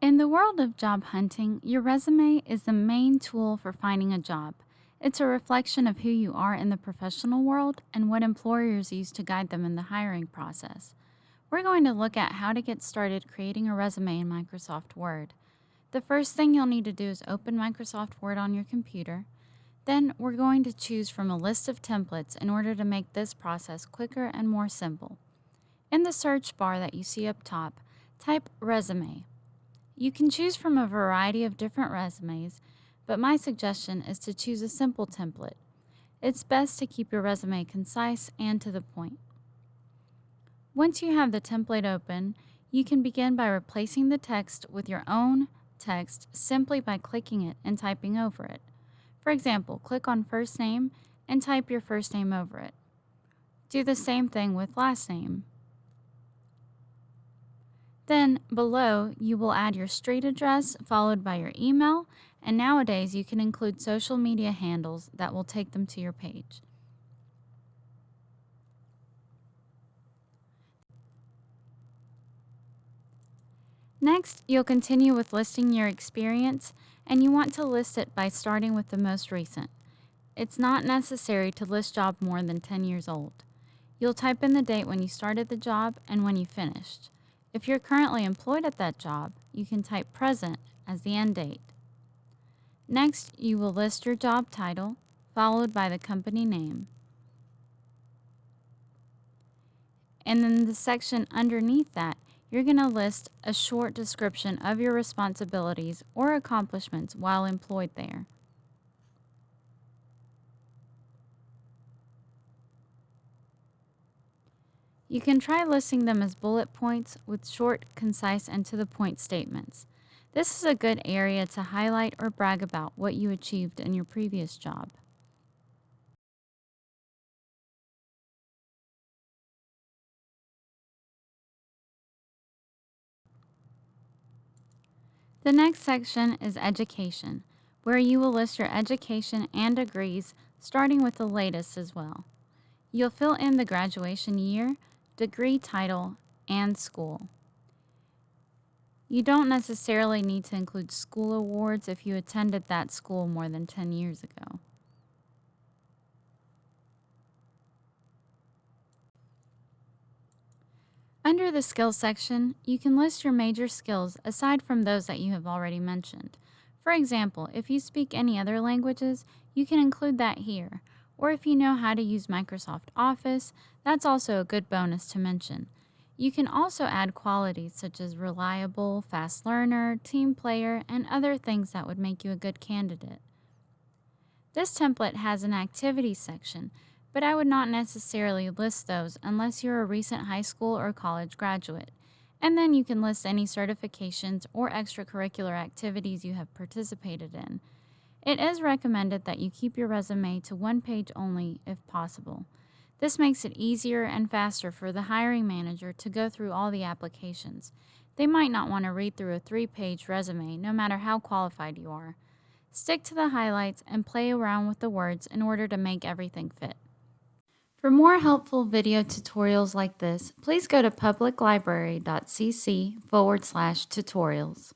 In the world of job hunting, your resume is the main tool for finding a job. It's a reflection of who you are in the professional world and what employers use to guide them in the hiring process. We're going to look at how to get started creating a resume in Microsoft Word. The first thing you'll need to do is open Microsoft Word on your computer. Then we're going to choose from a list of templates in order to make this process quicker and more simple. In the search bar that you see up top, type resume. You can choose from a variety of different resumes, but my suggestion is to choose a simple template. It's best to keep your resume concise and to the point. Once you have the template open, you can begin by replacing the text with your own text simply by clicking it and typing over it. For example, click on first name and type your first name over it. Do the same thing with last name. Then below, you will add your street address followed by your email, and nowadays you can include social media handles that will take them to your page. Next, you'll continue with listing your experience, and you want to list it by starting with the most recent. It's not necessary to list job more than 10 years old. You'll type in the date when you started the job and when you finished. If you're currently employed at that job, you can type present as the end date. Next, you will list your job title, followed by the company name. And in the section underneath that, you're going to list a short description of your responsibilities or accomplishments while employed there. You can try listing them as bullet points with short, concise, and to-the-point statements. This is a good area to highlight or brag about what you achieved in your previous job. The next section is education, where you will list your education and degrees, starting with the latest as well. You'll fill in the graduation year, degree title, and school. You don't necessarily need to include school awards if you attended that school more than 10 years ago. Under the skills section, you can list your major skills aside from those that you have already mentioned. For example, if you speak any other languages, you can include that here. Or if you know how to use Microsoft Office, that's also a good bonus to mention. You can also add qualities such as reliable, fast learner, team player, and other things that would make you a good candidate. This template has an activities section, but I would not necessarily list those unless you're a recent high school or college graduate. And then you can list any certifications or extracurricular activities you have participated in. It is recommended that you keep your resume to one page only if possible. This makes it easier and faster for the hiring manager to go through all the applications. They might not want to read through a 3-page resume, no matter how qualified you are. Stick to the highlights and play around with the words in order to make everything fit. For more helpful video tutorials like this, please go to publiclibrary.cc/tutorials.